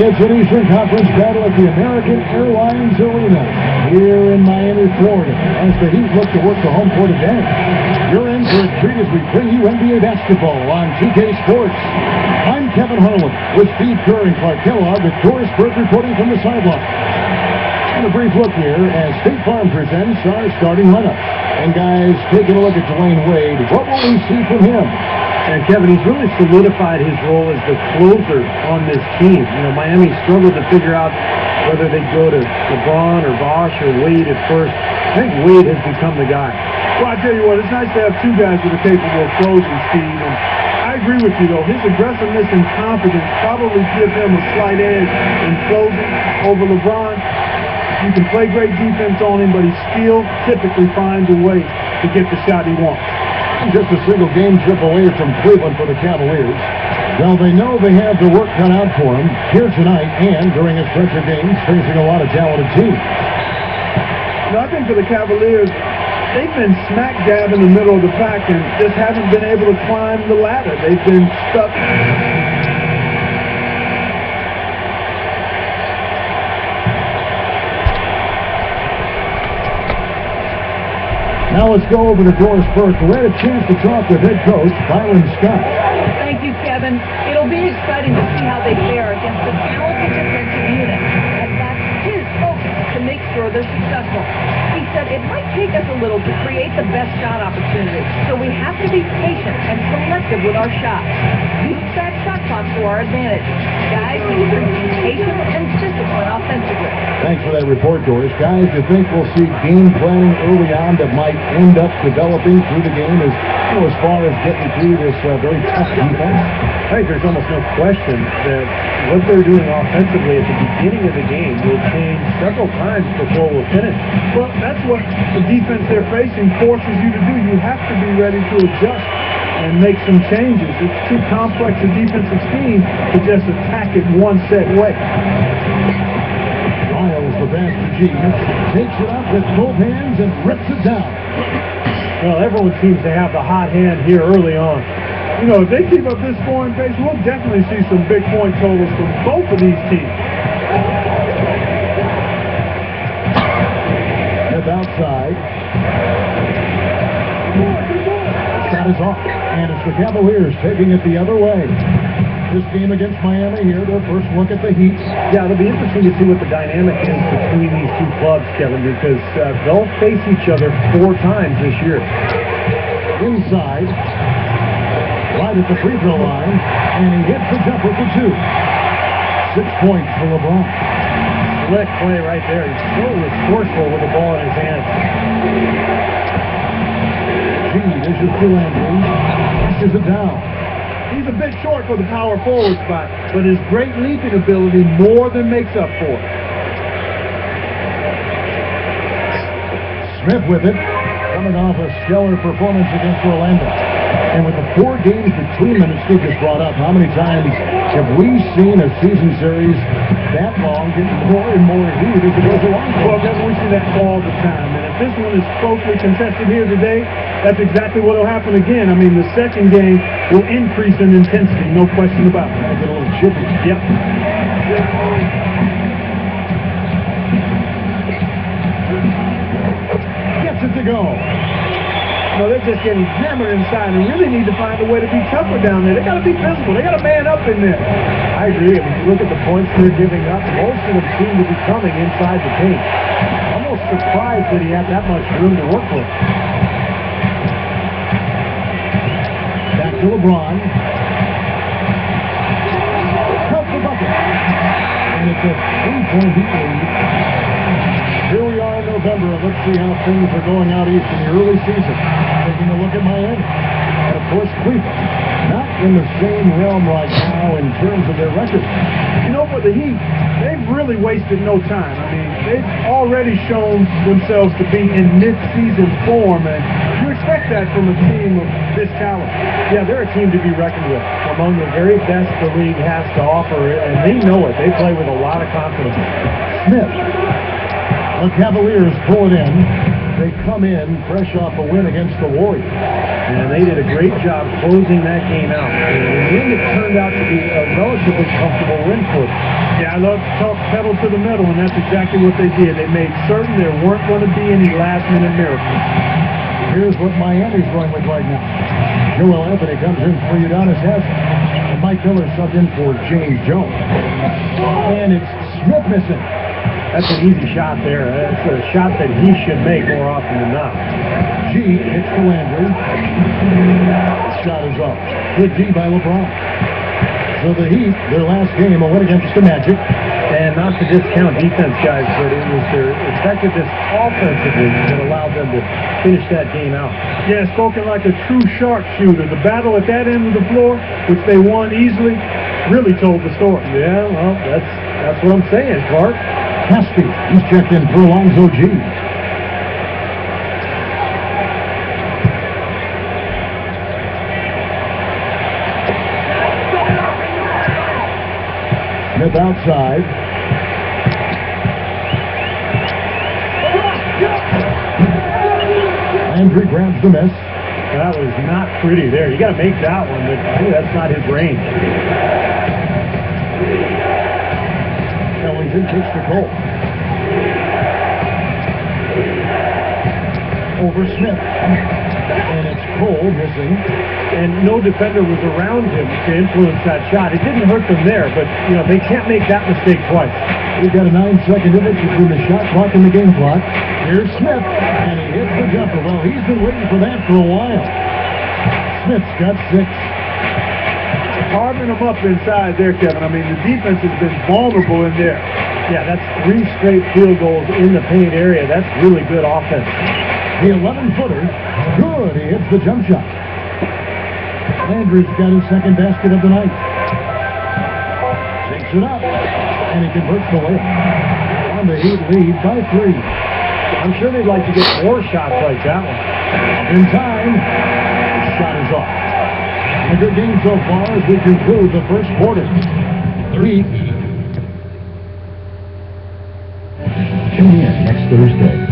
It's an Eastern Conference battle at the American Airlines Arena here in Miami, Florida, as the Heat look to work the home court advantage. You're in for a treat as we bring you NBA basketball on 2K Sports. I'm Kevin Harlan with Steve Kerr and Clark Kellogg, with Doris Burke reporting from the sideline. And a brief look here as State Farm presents our starting lineup. And guys, taking a look at Dwayne Wade, what will we see from him? And Kevin, he's really solidified his role as the closer on this team. You know, Miami struggled to figure out whether they'd go to LeBron or Bosh or Wade at first. I think Wade has become the guy. Well, I tell you what, it's nice to have two guys that are capable of closing, Steve. And I agree with you, though. His aggressiveness and confidence probably give him a slight edge in closing over LeBron. You can play great defense on him, but he still typically finds a way to get the shot he wants. Just a single game trip away from Cleveland for the Cavaliers. Well, they know they have the work cut out for them here tonight and during a stretch of games facing a lot of talented teams. You know, I think for the Cavaliers, they've been smack dab in the middle of the pack and just haven't been able to climb the ladder. They've been stuck. Now let's go over to Doris Burke, who had a chance to talk with head coach Byron Scott. Thank you, Kevin. It'll be exciting to see how they fare against the talented defensive unit, as that's his focus to make sure they're successful. He said it might take us a little to create the best shot opportunity, so we have to be patient and selective with our shots. Use that shot clock to our advantage. Guys, we need to be patient and disciplined offensively. Thanks for that report, Doris. Guys, do you think we'll see game planning early on that might end up developing through the game as far as getting through this very tough defense? I think there's almost no question that what they're doing offensively at the beginning of the game will change several times before we're finished. Well, that's what the defense they're facing forces you to do. You have to be ready to adjust and make some changes. It's too complex a defensive scheme to just attack it one set way. Miles, the pass to G, takes it up with both hands and rips it down. Well, everyone seems to have the hot hand here early on. You know, if they keep up this scoring pace, we'll definitely see some big point totals from both of these teams. Step outside. Shot is off, and it's the Cavaliers taking it the other way. This game against Miami here, their first look at the Heat. Yeah, it'll be interesting to see what the dynamic is between these two clubs, Kevin, because they'll face each other 4 times this year. Inside, right at the free throw line, and he hits the jumper for 2. 6 points for LeBron. Slick play right there. He's so resourceful with the ball in his hands. G dishes to Landry, pushes it down. He's a bit short for the power forward spot, but his great leaping ability more than makes up for it. Smith with it, coming off a stellar performance against Orlando. And with the 4 games between them, as Steve just brought up, how many times have we seen a season series that long get more and more heated as it goes along? Well, we see that all the time. And if this one is closely contested here today, that's exactly what will happen again. I mean, the second game will increase in intensity, no question about it. Get a little chippy. Yep. Gets it to go. No, they're just getting hammered inside and really need to find a way to be tougher down there. They got to be physical. They got to man up in there. I agree. I mean, you look at the points they're giving up, most of them seem to be coming inside the paint. Almost surprised that he had that much room to work with. Back to LeBron. Cut the bucket. And it's a 3-point Heat lead. Here we are in November, and let's see how things are going out east in the early season. Taking a look at Miami. And of course, Cleveland. Not in the same realm right now in terms of their record. You know, for the Heat, they've really wasted no time. I mean, they've already shown themselves to be in mid-season form, and you expect that from a team of this caliber. Yeah, they're a team to be reckoned with. Among the very best the league has to offer, and they know it. They play with a lot of confidence. Smith. The Cavaliers pull it in. They come in fresh off a win against the Warriors. And they did a great job closing that game out. And in the end, it turned out to be a relatively comfortable win for them. Yeah, I love to talk pedal to the metal, and that's exactly what they did. They made certain there weren't going to be any last-minute miracles. Here's what Miami's going with right now. Joel Anthony comes in for Udonis Haslem. And Mike Miller subbed in for James Jones. And it's Smith missing. That's an easy shot there. That's a shot that he should make more often than not. G hits to Landry. Shot is off. Good D by LeBron. So the Heat, their last game, a win against the Magic. And not to discount defense, guys, but it was their effectiveness offensively that allowed them to finish that game out. Yeah, spoken like a true sharpshooter. The battle at that end of the floor, which they won easily, really told the story. Yeah, well, that's what I'm saying, Clark. Caspi, he's checked in for Alonzo G. Smith outside. Landry grabs the miss. That was not pretty there. You got to make that one, but that's not his range. Ellington kicks to Cole. Over Smith. And it's Cole missing. And no defender was around him to influence that shot. It didn't hurt them there, but, they can't make that mistake twice. We've got a 9-second difference between the shot clock and the game clock. Here's Smith, and he hits the jumper. Well, he's been waiting for that for a while. Smith's got 6. Carving them up inside there, Kevin. I mean, the defense has been vulnerable in there. Yeah, that's 3 straight field goals in the paint area. That's really good offense. The 11-footer, good. He hits the jump shot. Landry's got his second basket of the night. Takes it up, and he converts the layup. On the Heat lead by 3. I'm sure they'd like to get more shots like that one. In time, the shot is off. A good game so far as we conclude the first quarter. Heat. Tune in next Thursday.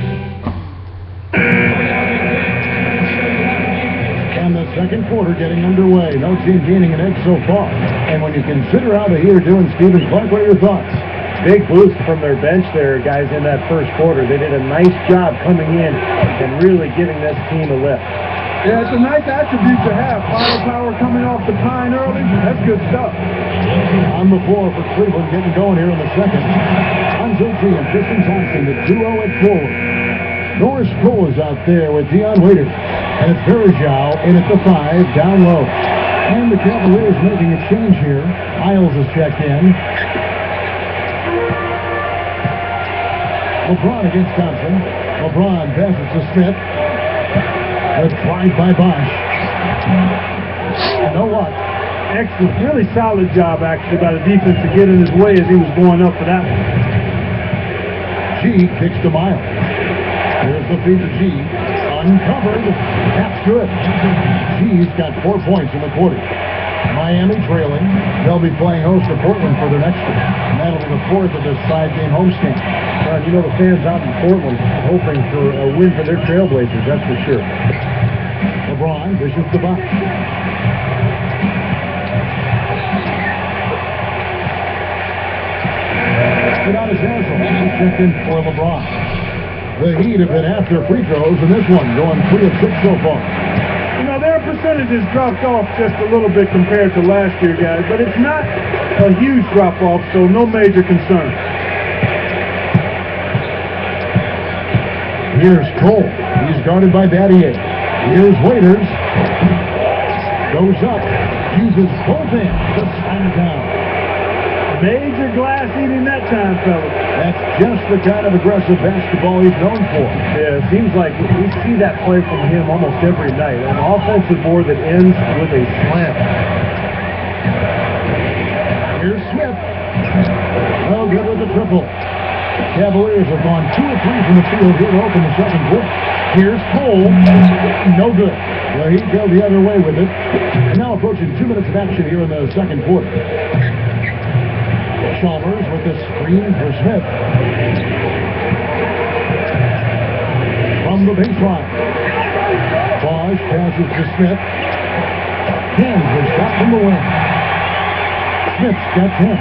And the second quarter getting underway. No team gaining an edge so far. And when you consider how the Heat are doing, Stephen Clark, what are your thoughts? Big boost from their bench there, guys, in that first quarter. They did a nice job coming in and really giving this team a lift. Yeah, it's a nice attribute to have. Firepower coming off the pine early. That's good stuff. On the floor for Cleveland, getting going here in the second. Alonzo G and Tristan Thompson, the duo at forward. Norris Cole is out there with Dion Waiters. And it's Verjao in at the 5, down low. And the Cavaliers making a change here. Miles is checked in. LeBron against Thompson. LeBron passes to Smith. Good drive by Bosch. You know what? Excellent. Really solid job, actually, by the defense to get in his way as he was going up for that one. G kicks to Miles. Here's the feed to G. Uncovered. That's good. G's got 4 points in the quarter. Miami trailing. They'll be playing host to Portland for their next one. And that'll be the 4th of this 5-game homestand. The fans out in Portland hoping for a win for their Trailblazers, that's for sure. LeBron dishes the box. Udonis Haslem is checked in for LeBron. The Heat have been after free throws in this one, going 3 of 6 so far. Their percentages dropped off just a little bit compared to last year, guys, but it's not a huge drop-off, so no major concern. Here's Cole. He's guarded by Battier. Here's Waiters. Goes up. Uses both hands to slam it down. Major glass eating that time, fellas. That's just the kind of aggressive basketball he's known for. Yeah, it seems like we see that play from him almost every night. An offensive board that ends with a slam. Here's Smith. Well, good with the triple. Cavaliers have gone 2 of 3 from the field here to open the second quarter. Here's Cole. No good. Well, he goes the other way with it. And now approaching 2 minutes of action here in the second quarter. Chalmers with the screen for Smith. From the baseline. Bosch passes to Smith. Ken's the shot from the wing. Smith's got 10.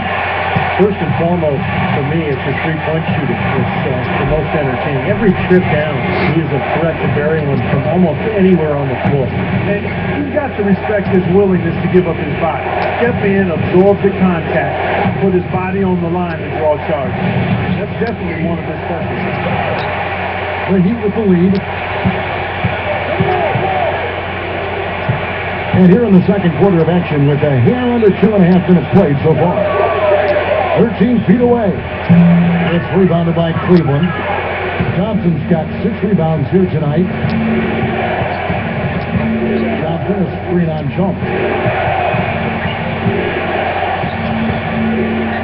First and foremost, for me, it's his three-point shooting. It's the most entertaining. Every trip down, he is a threat to bury one from almost anywhere on the floor. And you've got to respect his willingness to give up his body. Step in, absorb the contact, put his body on the line and draw charges. That's definitely one of his specialties. The Heat with the lead. And here in the second quarter of action with a hair under 2.5 minutes played so far. 13 feet away. It's rebounded by Cleveland. Thompson's got 6 rebounds here tonight. Thompson a screen on jump.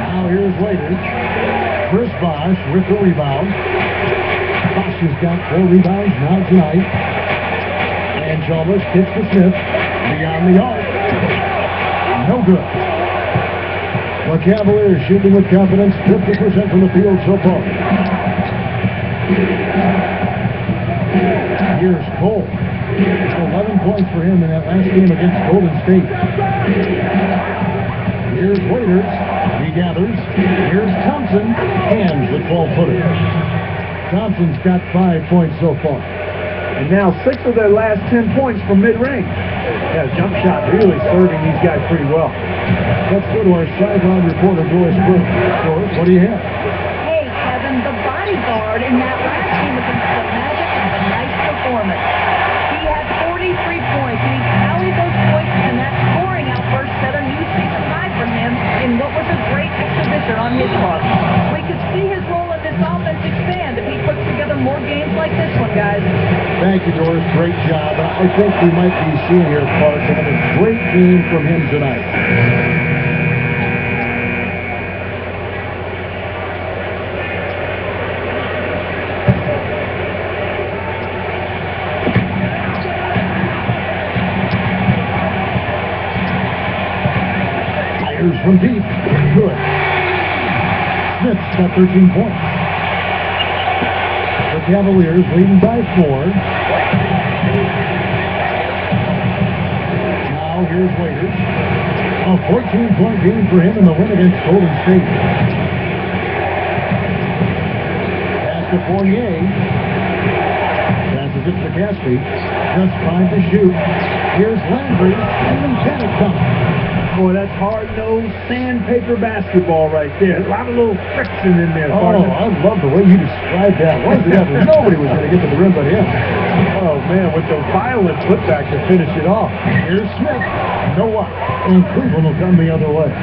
Now here's Waiters. Chris Bosh with the rebound. Bosh has got 4 rebounds now tonight. And Chalmers kicks to Smith. Beyond the arc. No good. The Cavaliers shooting with confidence, 50% from the field so far. Here's Cole. 11 points for him in that last game against Golden State. Here's Waiters. He gathers. Here's Thompson. Hands the 12-footer. Thompson's got 5 points so far. And now 6 of their last 10 points from mid-range. Yeah, jump shot really serving these guys pretty well. Let's go to our sideline reporter, Doris Burke. Doris, what do you have? Hey, Kevin, the bodyguard in that last game against the Magic had a nice performance. He had 43 points, and he tallied those points, and that scoring outburst set a new season high for him in what was a great exhibition on his part. We could see his role in this offense expand if he puts together more games like this one, guys. Thank you, Doris. Great job. I think we might be seeing here, Clark, another great game from him tonight. From deep. Good. Smith's got 13 points. The Cavaliers leading by 4. Now here's Waiters. A 14-point game for him in the win against Golden State. Pass to Fournier. Passes it to Caspi. Just 5 to shoot. Here's Landry. And then Janet comes. Boy, that's hard-nosed sandpaper basketball right there. A lot of little friction in there. Oh, I love the way you described that. Wasn't that nobody was going to get to the rim but him. Oh, man, with the violent putback to finish it off. Here's Smith. No what? And Cleveland will come the other way.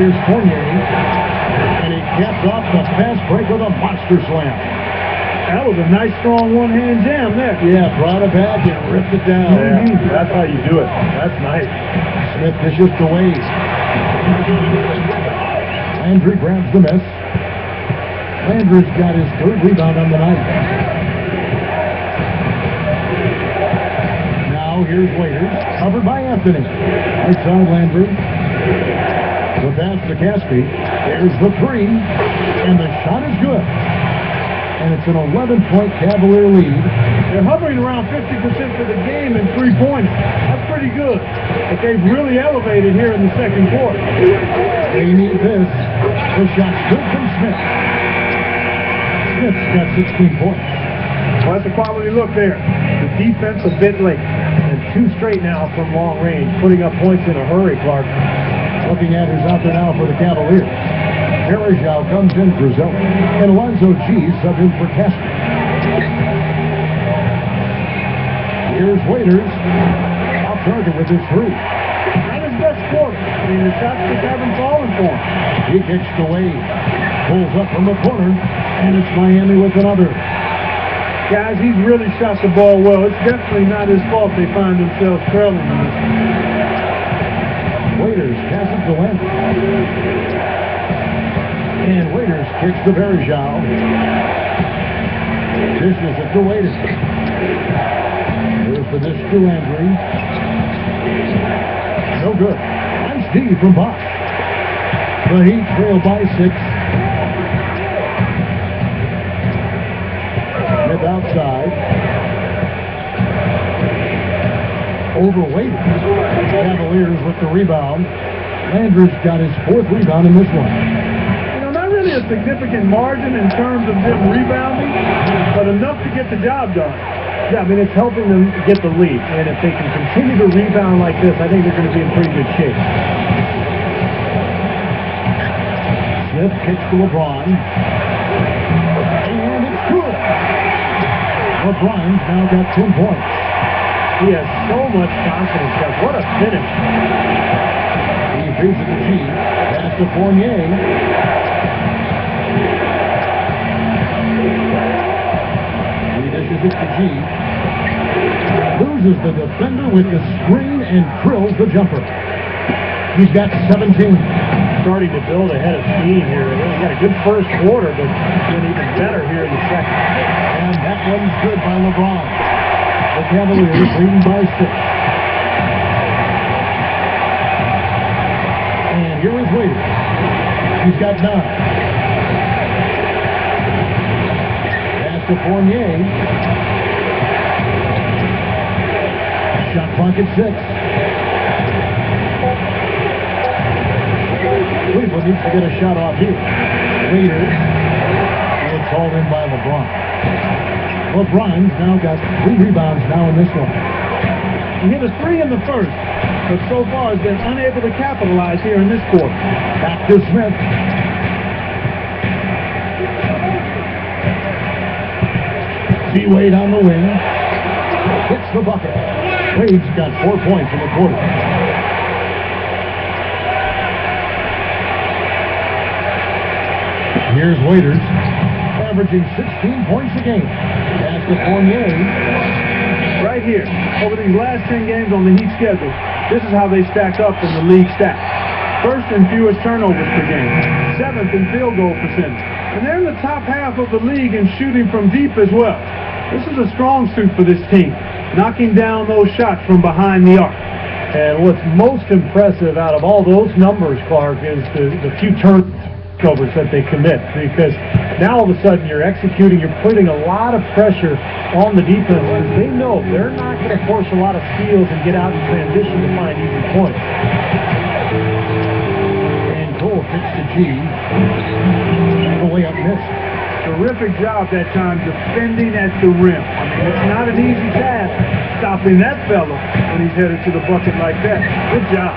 Here's Fournier. And he caps off the fast break with a monster slam. That was a nice, strong one-hand jam there. Yeah, brought it back and ripped it down. Yeah, that's how you do it. That's nice. Smith dishes to Wade. Landry grabs the miss. Landry's got his 3rd rebound on the night. Now here's Waiters, covered by Anthony. Right side Landry. The pass to Caspi. There's the 3, and the shot is good. And it's an 11-point Cavalier lead. They're hovering around 50% for the game in 3 points. That's pretty good. But they've really elevated here in the second quarter. They need this. The shot's good from Smith. Smith's got 16 points. Well, that's a quality look there. The defense a bit late. And 2 straight now from long range, putting up points in a hurry, Clark. Looking at who's out there now for the Cavaliers. Perejao comes in for Zeller. And Alonzo G subbed in for Casper. Here's Waiters. Off target with his 3. Not his best quarter. I mean, the shots just haven't fallen for him. He kicks to Wade. Pulls up from the corner. And it's Miami with another. Guys, he's really shot the ball well. It's definitely not his fault they find themselves trailing in this. Waiters passes to Landry. And Waiters kicks to Perejao. Dishes it to Waiters. Here's the dish to Landry. No good. Nice D from Bosh. The Heat trail by 6. Smith outside. Over Waiters. Cavaliers with the rebound. Landry's got his 4th rebound in this one. a significant margin in terms of them rebounding, but enough to get the job done. Yeah, I mean, it's helping them get the lead. And if they can continue to rebound like this, I think they're going to be in pretty good shape. Smith kicks to LeBron. And it's good. LeBron's now got 10 points. He has so much confidence, guys. What a finish. He feeds it to G. Pass to Fournier. He dishes it to G. Loses the defender with the screen and drills the jumper. He's got 17. Starting to build ahead of steam here. He's got a good first quarter, but doing even better here in the second. And that one's good by LeBron. The Cavaliers leading by 6. And here is Waiters. He's got 9. Pass to Fournier. Shot clock at 6. Cleveland needs to get a shot off here. Waiters. And it's all in by LeBron. LeBron's now got 3 rebounds now in this one. He hit a 3 in the first, but so far has been unable to capitalize here in this quarter. Back to Smith. Wade on the wing. Hits the bucket. Wade's got 4 points in the quarter. Here's Waiters, averaging 16 points a game. Pass to Fournier. Right here, over these last 10 games on the Heat schedule, this is how they stack up in the league stats. First in fewest turnovers per game, 7th in field goal percentage, and they're in the top half of the league in shooting from deep as well. This is a strong suit for this team, knocking down those shots from behind the arc. And what's most impressive out of all those numbers, Clark, is the few turnovers that they commit, because now all of a sudden you're executing, you're putting a lot of pressure on the defense, because they know they're not going to force a lot of steals and get out in transition to find easy points. And Cole kicks to G. The way up missed. Terrific job that time defending at the rim. I mean, it's not an easy task stopping that fella when he's headed to the bucket like that. Good job.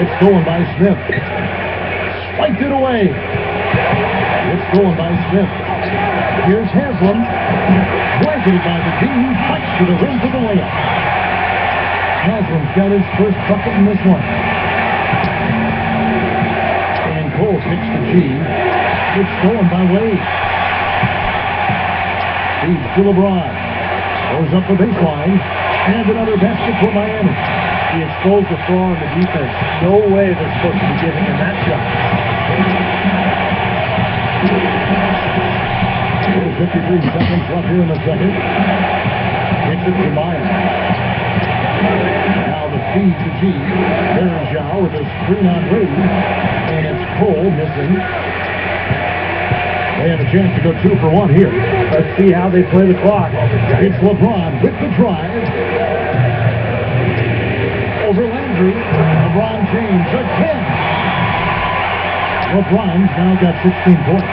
It's going by Smith. Spiked it away. It's going by Smith. Here's Haslam. Blanketed by the D. Fights to the rim for the layup. Haslam's got his first bucket in this one. And Cole kicks to G. It's stolen by Wade. Feeds to LeBron. Goes up the baseline. And another basket for Miami. He exposed the flaw on the defense. No way they're supposed to be giving him that shot. 53 seconds left here in the second. Gets it to Myers. Now the feed to G. There's Zhao with a screen on Brady. And it's Cole missing. They have a chance to go 2 for 1 here. Let's see how they play the clock. It's LeBron with the drive. Over Landry. LeBron James again. LeBron's now got 16 points.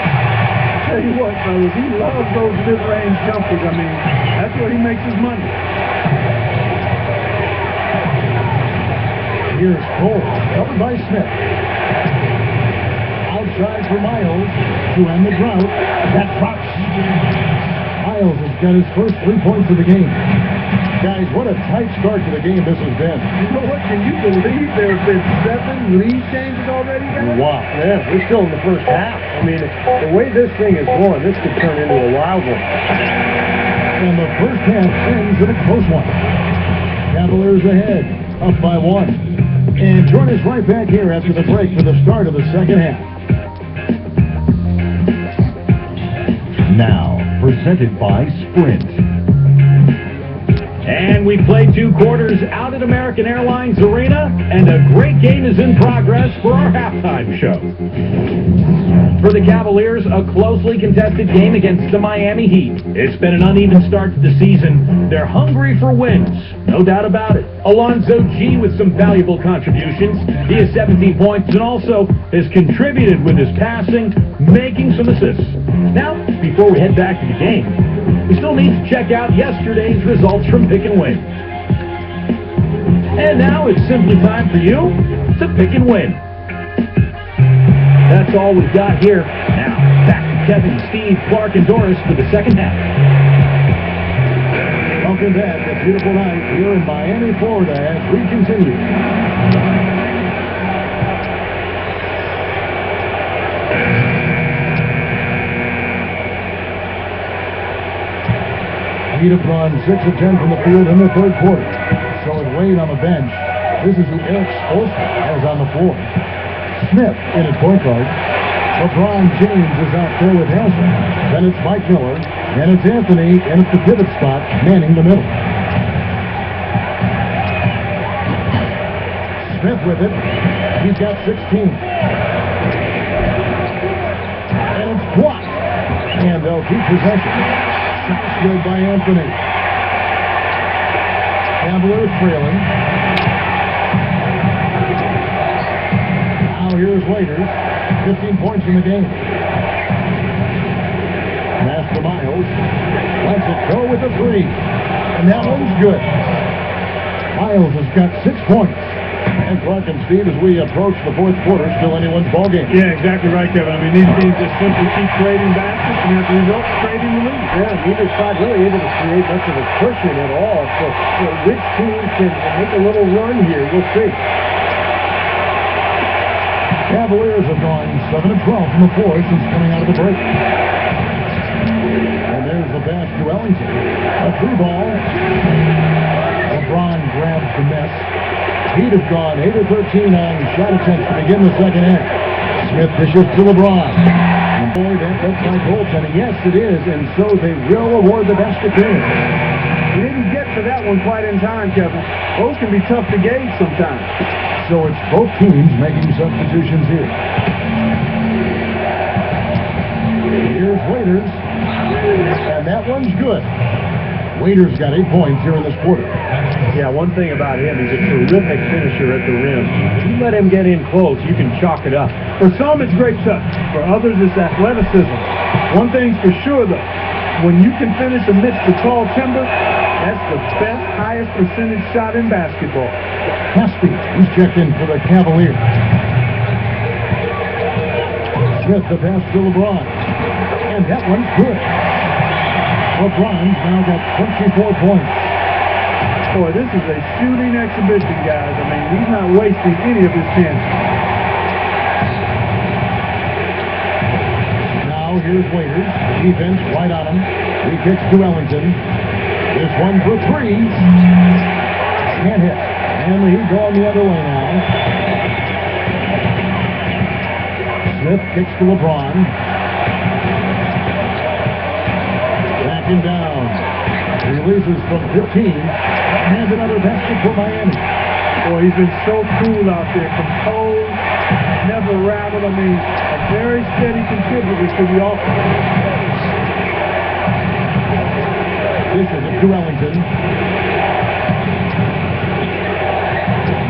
Tell you what, fellas, he loves those mid-range jumpers. I mean, that's where he makes his money. Here's Cole, covered by Smith. Outside for Miles to end the drought. That drops. Miles has got his first 3 points of the game. Guys, what a tight start to the game this has been. You know what? Can you believe there have been 7 lead changes already, guys? Wow. Yeah, we're still in the first half. I mean, the way this thing is going, this could turn into a wild one. And the first half ends in a close one. Cavaliers ahead, up by 1. And join us right back here after the break for the start of the second half. Now, presented by Sprint. And we played 2 quarters out at American Airlines Arena, and a great game is in progress for our halftime show. For the Cavaliers, a closely contested game against the Miami Heat. It's been an uneven start to the season. They're hungry for wins, no doubt about it. Alonzo G with some valuable contributions. He has 17 points and also has contributed with his passing, making some assists. Now, before we head back to the game, we still need to check out yesterday's results from Pick and Win. And now it's simply time for you to pick and win. That's all we've got here. Now, back to Kevin, Steve, Clark, and Doris for the second half. Welcome back. A beautiful night here in Miami, Florida, as we continue. Heat have gone 6 of 10 from the field in the third quarter. So with Wade on the bench, this is who Eric Spoelstra has on the floor. Smith in at point guard. LeBron James is out there with Haslem. Then it's Mike Miller. And it's Anthony in at the pivot spot, manning the middle. Smith with it. He's got 16. And it's blocked. And they'll keep possession. Shots good by Anthony. Cavaliers trailing. Now here's Waiters. 15 points in the game. Pass to Miles. Lets it go with a 3. And that one's good. Miles has got 6 points. And Clark and Steve, as we approach the fourth quarter, still anyone's ball game. Yeah, exactly right, Kevin. I mean, these teams just simply keep trading baskets, and as a result, trading the lead. Yeah, neither side really able to create much of a cushion at all. So which team can make a little run here? We'll see. Cavaliers have gone 7 of 12 from the floor since coming out of the break. And there's the pass to Ellington. A through ball. LeBron grabs the miss. Heat have gone 8 of 13 on shot attempts to begin the second half. Smith dishes to LeBron. And boy, that's my goaltending. Yes, it is, and so they will award the basket to him. We didn't get to that one quite in time, Kevin. Those can be tough to gauge sometimes. So it's both teams making substitutions here. Here's Waiters. And that one's good. Waiters got 8 points here in this quarter. Yeah, one thing about him, he's a terrific finisher at the rim. If you let him get in close, you can chalk it up. For some, it's great touch. For others, it's athleticism. One thing's for sure, though. When you can finish amidst the tall timber, that's the best, highest percentage shot in basketball. Caspi, he's checked in for the Cavaliers. Smith, the pass to LeBron. And that one's good. LeBron's now got 24 points. Boy, this is a shooting exhibition, guys. I mean, he's not wasting any of his chances. Now here's Waiters. Defense right on him. He kicks to Ellington. This one for 3. Can't hit. And he's going the other way now. Smith kicks to LeBron. Backing down. Releases from 15. And another basket for Miami. Boy, he's been so cool out there. Composed, never rattled. I mean, a very steady contributor to the offense. This is it to Ellington.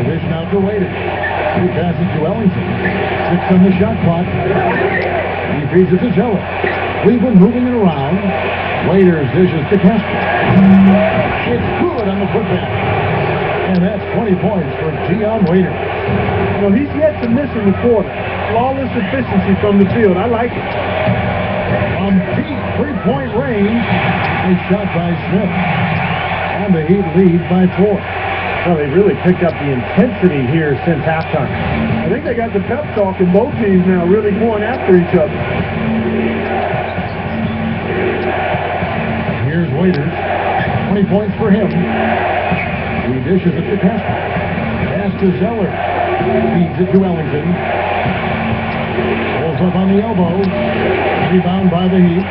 Division out to Waiters. He passes to Ellington. 6 on the shot clock. He feeds it to Zeller. Cleveland moving it around. Waiters dishes to Casper. It's good on the putback. And that's 20 points for Dion Waiters. You know, he's yet to miss in the quarter. Flawless efficiency from the field. I like it. From deep three-point range, a shot by Smith. And the Heat lead by 4. Well, they really picked up the intensity here since halftime. I think they got the pep talk in both teams now, really going after each other. Here's Waiters. 20 points for him. He dishes it to Casper. Pass to Zeller. Feeds it to Ellington. Pulls up on the elbow. Rebound by the Heat.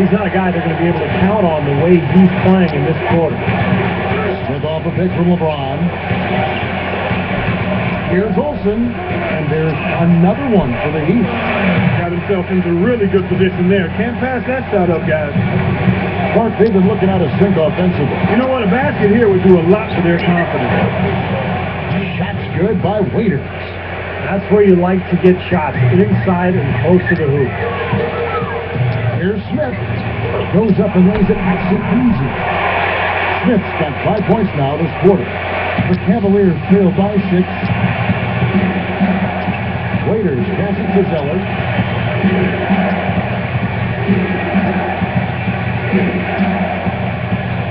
He's not a guy they're going to be able to count on the way he's playing in this quarter. pick from LeBron. Here's Olsen, and there's another one for the Heat. Got himself into really good position there. Can't pass that shot up, guys. Clark, they've been looking out of sync offensively. You know what? A basket here would do a lot for their confidence. Shot's good by Waiters. That's where you like to get shots, inside and close to the hoop. Here's Smith. Goes up and lays it nice and easy. Smith's got 5 points now this quarter. The Cavaliers trail by 6. Waiters passes to Zeller.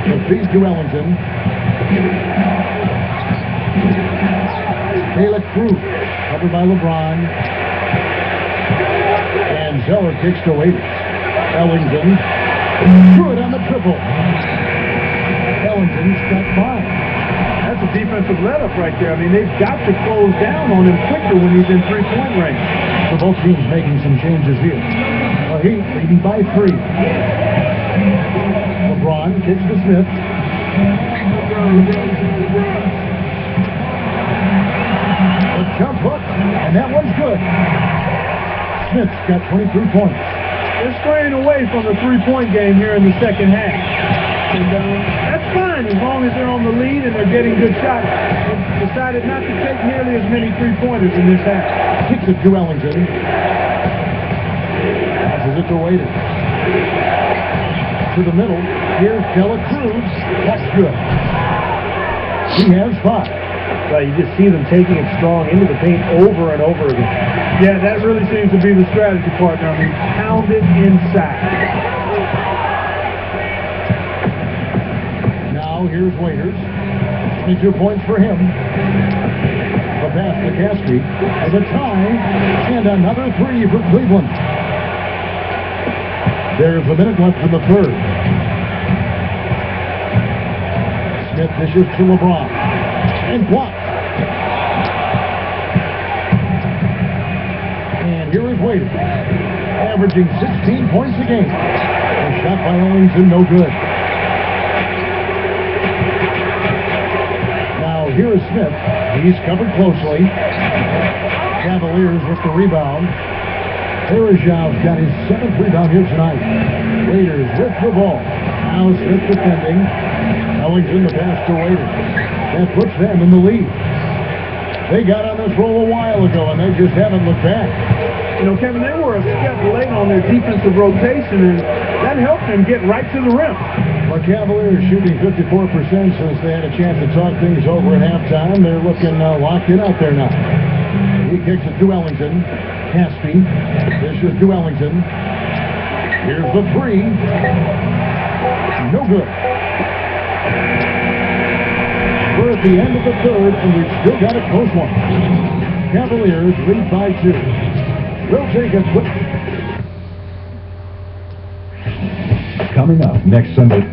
The feed to Ellington. Taylor Cruz, covered by LeBron. And Zeller kicks to Waiters. Ellington, good on the triple. Ellington's got 5. That's a defensive let-up right there. I mean, they've got to close down on him quicker when he's in three-point range. So both teams making some changes here. The Heat leading by 3. LeBron kicks to Smith. The jump hook, and that one's good. Smith's got 23 points. They're straying away from the three-point game here in the second half. And that's fine as long as they're on the lead and they're getting good shots. They've decided not to take nearly as many three-pointers in this half. Kicks it to Ellington. Passes it to Waiters. To the middle. Here's Taylor Cruz. That's good. He has 5. But you just see them taking it strong into the paint over and over again. Yeah, that really seems to be the strategy, partner. I mean, pound it inside. Now here's Waiters. 22 points for him. The pass to Caskey. The tie. And another 3 for Cleveland. There's a minute left in the third. Smith dishes to LeBron. And blocked. And here is Waiters. Averaging 16 points a game. A shot by Ellington, no good. Now here is Smith. He's covered closely. Cavaliers with the rebound. Perezhov's got his 7th rebound here tonight. Waiters with the ball. Now Smith defending. Ellington the pass to Waiters. That puts them in the lead. They got on this roll a while ago, and they just haven't looked back. You know, Kevin, they were a step late on their defensive rotation, and that helped them get right to the rim. The Cavaliers shooting 54% since they had a chance to talk things over at halftime. They're looking locked in out there now. He kicks it to Ellington. Caskey. This is to Ellington. Here's the 3. No good. We're at the end of the third, and we've still got a close one. Cavaliers lead by 2. We'll take a quick... Coming up next Sunday.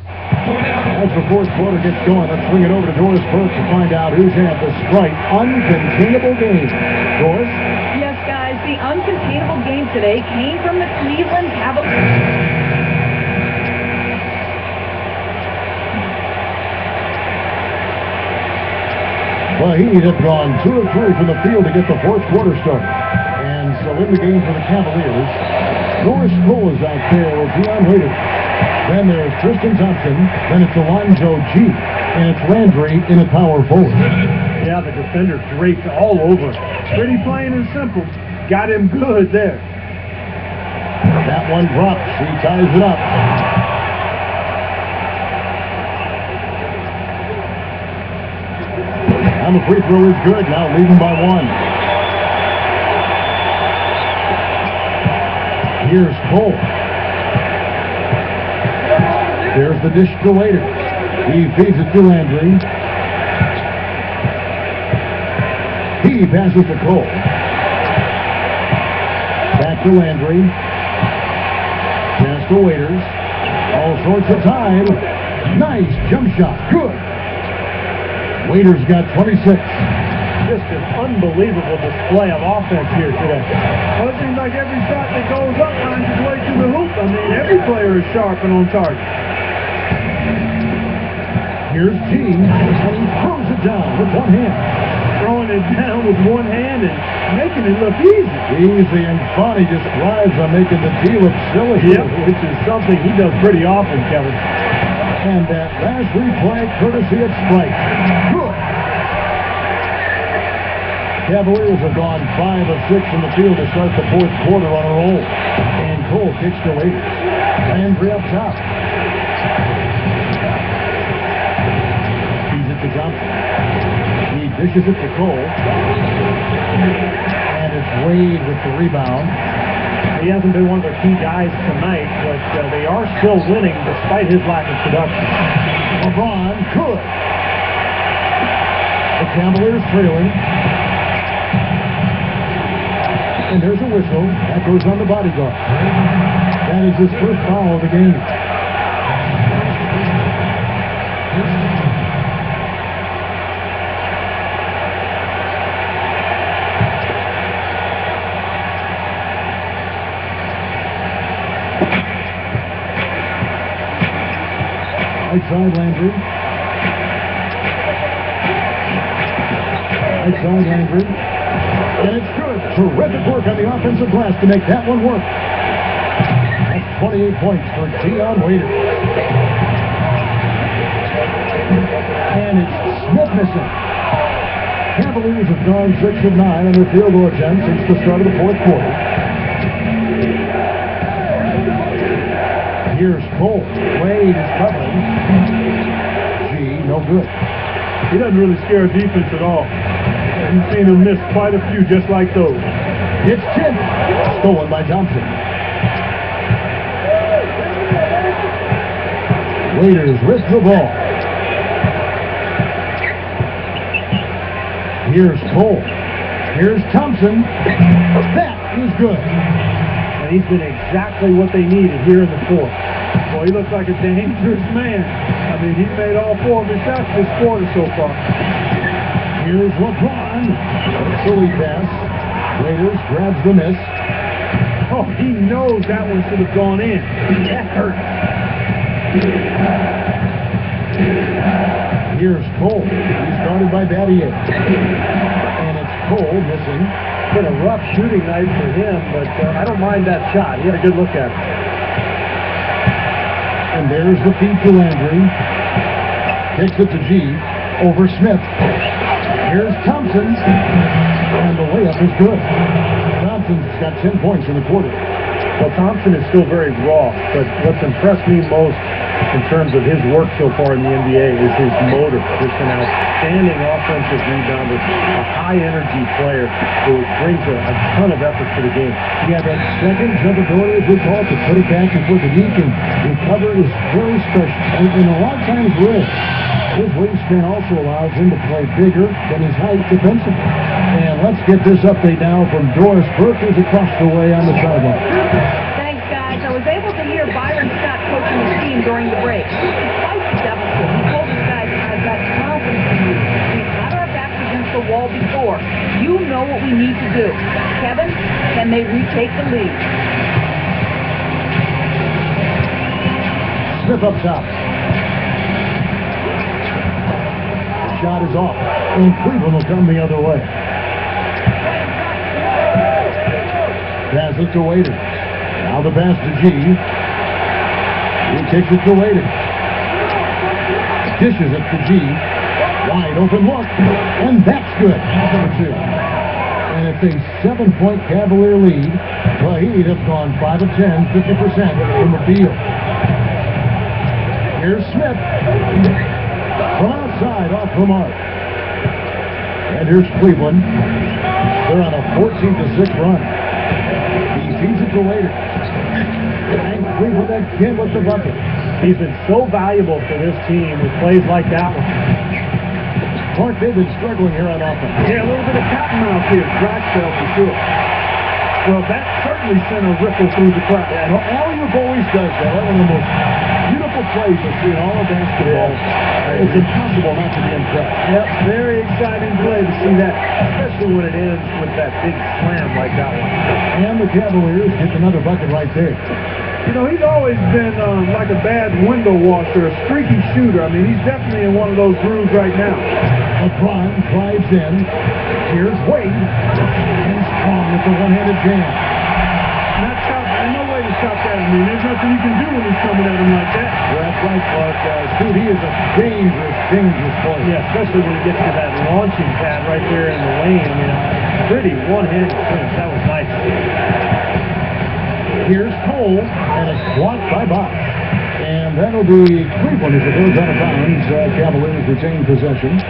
As the fourth quarter gets going, let's swing it over to Doris Burke to find out who's had the Sprite uncontainable game. Doris? Yes, guys, the uncontainable game today came from the Cleveland Cavaliers. Well, he had gone 2 of 3 from the field to get the fourth quarter started. And so in the game for the Cavaliers, Doris Cole is out there with Deion Waiters. Then there's Tristan Thompson. Then it's Alonzo G. And it's Landry in a power forward. Yeah, the defender draped all over. Pretty plain and simple. Got him good there. That one drops. He ties it up. And the free throw is good. Now leading by 1. Here's Cole. There's the dish to Waiters. He feeds it to Landry. He passes to Cole. Back to Landry. Pass to Waiters. All sorts of time. Nice jump shot. Good. Waiters got 26. Just an unbelievable display of offense here today. Well, it seems like every shot that goes up finds its way to the hoop. I mean, every player is sharp and on target. Here's G, and he throws it down with one hand. Throwing it down with one hand and making it look easy. Easy, and Bonnie just thrives on making the D look silly. Yep, which is something he does pretty often, Kevin. And that last replay, courtesy of Sprite. Good. Cavaliers have gone 5 of 6 in the field to start the fourth quarter on a roll. And Cole kicks to Waiters. Landry up top. Feeds it to Johnson. He dishes it to Cole. And it's Wade with the rebound. He hasn't been one of their key guys tonight, but they are still winning despite his lack of production. LeBron, good. The Cavaliers trailing. And there's a whistle. That goes on the bodyguard. That is his first foul of the game. Outside Landry. Outside Landry. And it's good. Terrific work on the offensive glass to make that one work. That's 28 points for Dion Waiters. And it's Smith missing. Cavaliers have gone 6 of 9 on their field goal attempts since the start of the fourth quarter. Here's Cole. Wade is covering. G, no good. He doesn't really scare defense at all. You've seen him miss quite a few just like those. It's tipped. Stolen by Thompson. Waiters with the ball. Here's Cole. Here's Thompson. That is good. And he's been exactly what they needed here in the fourth. Boy, he looks like a dangerous man. I mean, he's made all 4 of his shots this quarter so far. Here's LeBron. Silly pass. Waiters grabs the miss. Oh, he knows that one should have gone in. That hurt. Here's Cole. He's guarded by Battier. And it's Cole missing. It's been a rough shooting night for him, but I don't mind that shot. He had a good look at it. And there's the feed to Landry. Kicks it to G. Over Smith. Here's Thompson. And the layup is good. Thompson's got 10 points in the quarter. Well, Thompson is still very raw, but what's impressed me most in terms of his work so far in the NBA is his motor. Just an outstanding offensive rebounder, a high-energy player who brings a ton of effort to the game. Yeah, that second jump ability, as we call it, to put it back and forth. The he can recover is very special. And a lot of times with his wingspan also allows him to play bigger than his height defensively. And let's get this update now from Doris Burke, who's across the way on the sideline. Thanks, guys. I was able to hear Byron Scott coaching the team during the break. Despite the deficit, he told his guys I've got confidence in you. We've had our backs against the wall before. You know what we need to do. Kevin, can they retake the lead? Smith up top. Shot is off, and Cleveland will come the other way. Pass it to Waiters. Now the pass to G. He kicks it to Waiters. Dishes it to G. Wide open look, and that's good. Number 2. And it's a 7-point Cavalier lead. The Heat have gone 5 of 10, 50% from the field. Here's Smith. From outside, off the mark. And here's Cleveland. They're on a 14-6 run. He feeds it to Waiters. And Cleveland again with the bucket. He's been so valuable for this team with plays like that one. Clark, they've been struggling here on offense. Yeah, a little bit of cat and mouse here. Drag spell for sure. Well, that certainly sent a ripple through the crowd. Yeah, Alley-oop always does that. That's one of the most beautiful plays you see in all of basketball. It's impossible not to be impressed. Yep, very exciting play to see that, especially when it ends with that big slam like that one. And the Cavaliers get another bucket right there. You know, he's always been like a bad window washer, a streaky shooter. I mean, he's definitely in one of those grooves right now. LeBron drives in. Here's Wade. And strong with the one-handed jam. There's no way to stop that. I mean, there's nothing you can do when he's coming at him like that. Well, that's right, Clark. Steve, he is a dangerous player. Yeah, especially when he gets to that launching pad right there in the lane. I mean, pretty one-handed finish. That was nice. Here's Cole, and it's blocked by Box. And that'll be Cleveland as it goes out of bounds. Cavaliers retain possession.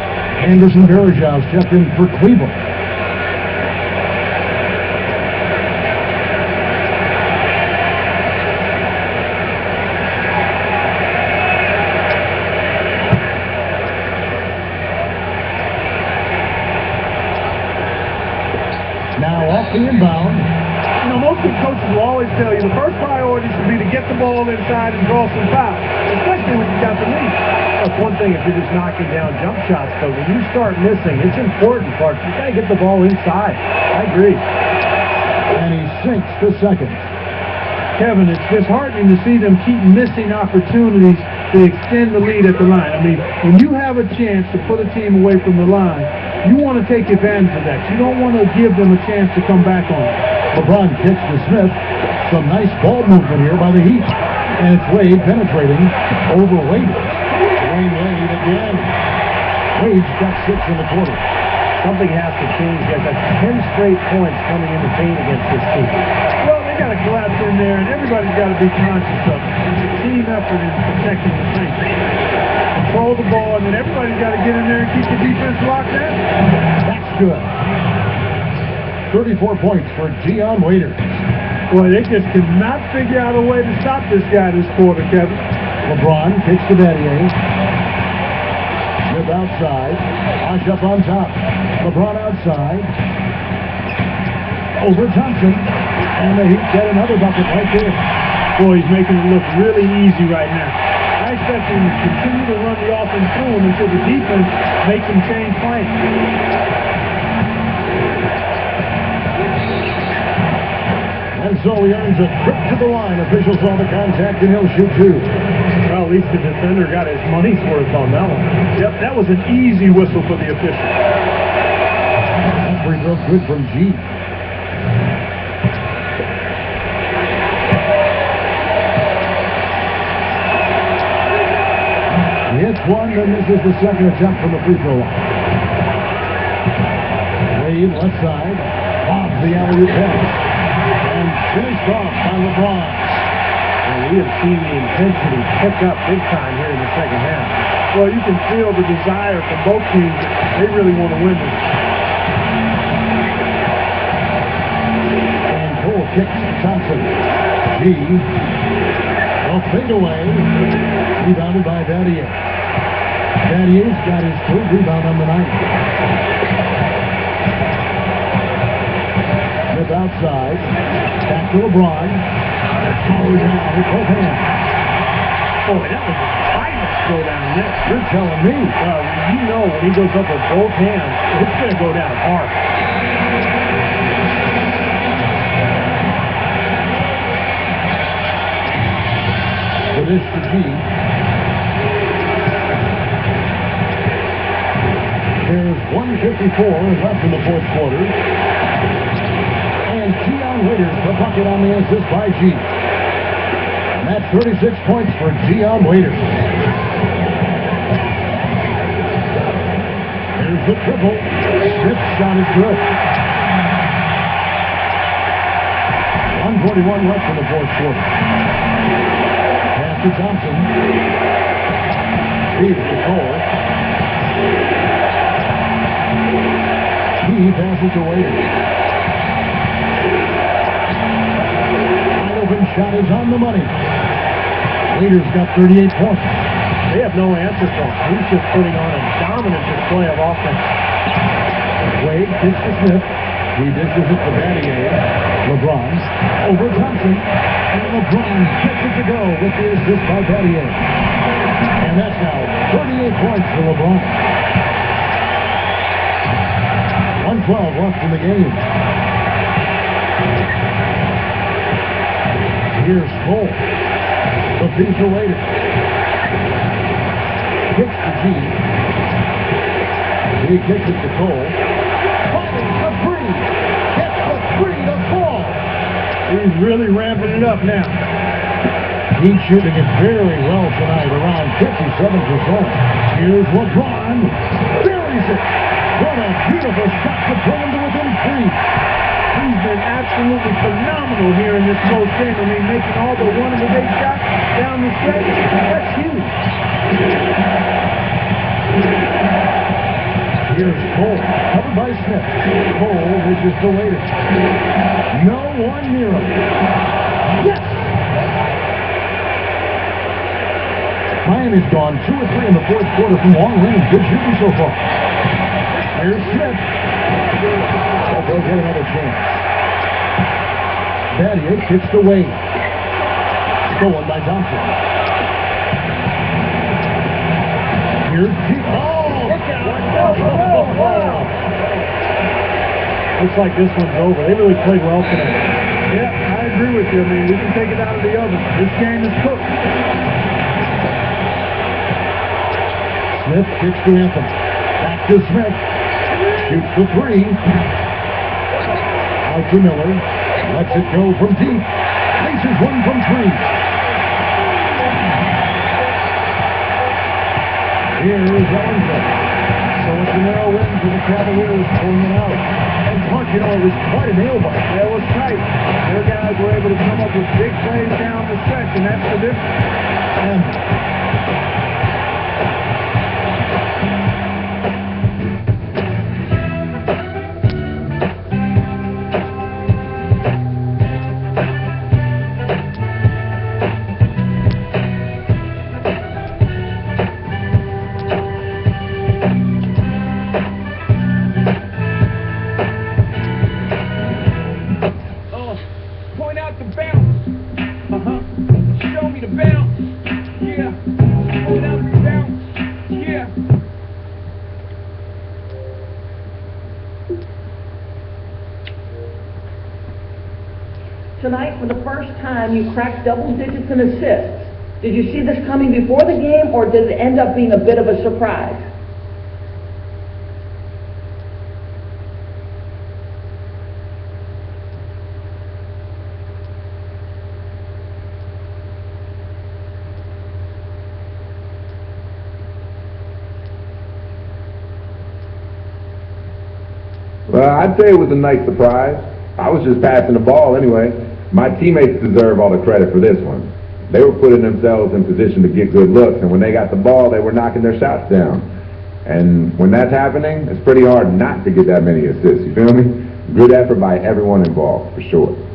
Anderson Varejao stepped in for Cleveland. Now off the inbound. You know, most good coaches will always tell you the first priority should be to get the ball inside and draw some fouls, especially when you got the lead. That's one thing if you're just knocking down jump shots, but when you start missing, it's important, Clark. You gotta get the ball inside. I agree. And he sinks the second. Kevin, it's disheartening to see them keep missing opportunities to extend the lead at the line. I mean, when you have a chance to put a team away from the line, you want to take advantage of that. You don't want to give them a chance to come back on it. LeBron kicks to Smith. Some nice ball movement here by the Heat. And it's Wade penetrating over Wade. Wade again. Wade's got 6 in the quarter. Something has to change. Guys, that's 10 straight points coming in the paint against this team. Well, they got to collapse in there, and everybody's got to be conscious of it. It's a team effort in protecting the paint. Control the ball, and then everybody's got to get in there and keep the defense locked in. That's good. 34 points for Dion Waiters. Boy, they just cannot figure out a way to stop this guy this quarter, Kevin. LeBron kicks to Battier. Smith outside. Bosh up on top. LeBron outside. Over Thompson. And the Heat get another bucket right there. Boy, he's making it look really easy right now. I expect him to continue to run the offense through him until the defense makes him change plans. And so he earns a trip to the line. Officials saw the contact and he'll shoot 2. Well, at least the defender got his money's worth on that one. Yep, that was an easy whistle for the official. That free throw good from G. He hits one, then this is the second attempt from the free throw line. Wade left side. Off the alley-oop pass. And finished off by LeBron. And we have seen the intensity pick up big time here in the second half. Well, you can feel the desire from both teams. They really want to win this. And Cole kicks Thompson. G. Well, fade away. Rebounded by Battier. Battier's got his 3rd rebound on the night. Smith outside. Back to LeBron. Power down with both hands. Boy, that was a violent throw down there. You're telling me. Well, you know when he goes up with both hands, it's going to go down hard. So this to G. There's 1:54 left in the 4th quarter. And Dion Waiters, the bucket on the assist by G. And that's 36 points for Dion Waiters. There's the triple. Smith's shot is good. 1:41 left in the 4th quarter. Pass to Thompson. Speed to Cole. He passes to Waiters. Wide open shot is on the money. Waiters got 38 points. They have no answer for him. He's just putting on a dominant display of offense. Wade kicks to Smith. He dishes it to Battier. LeBron over Thompson. And LeBron gets it to go with the assist by Battier. And that's now 38 points for LeBron. 1:12 left in the game. Here's Cole. The piece awaited. Kicks to G. He kicks it to Cole. Falling the three. Gets the three to fall. He's really ramping it up now. He's shooting it very well tonight, around 57%. Here's LeBron. Buries it. What a beautiful shot to bring him to within three. He's been absolutely phenomenal here in this close game. I mean, making all but one of his 8 shots down the stretch. That's huge. Here's Cole, covered by Smith. Cole misses the latest. No one near him. Yes! Miami's gone 2 or 3 in the fourth quarter from long range. Good shooting so far. Here's Smith. They'll get another chance. Battier kicks the Wade. Stolen by Thompson. Here's G. Oh! Look out! Looks like this one's over. They really played well tonight. Yeah, I agree with you. I mean, we can take it out of the oven. This game is cooked. Smith kicks to Anthony. Back to Smith. Shoots the three. Out to Miller. Lets it go from deep. Places one from three. Here's Alonso. So it's a narrow win for the Cavaliers, pulling it out. And Clark, you know, it was quite a nail biter. That was tight. Their guys were able to come up with big plays down the stretch, and that's the difference. Tonight, for the first time, you cracked double digits in assists. Did you see this coming before the game, or did it end up being a bit of a surprise? Well, I'd say it was a nice surprise. I was just passing the ball anyway. My teammates deserve all the credit for this one. They were putting themselves in position to get good looks, and when they got the ball, they were knocking their shots down. And when that's happening, it's pretty hard not to get that many assists, you feel me? Good effort by everyone involved, for sure.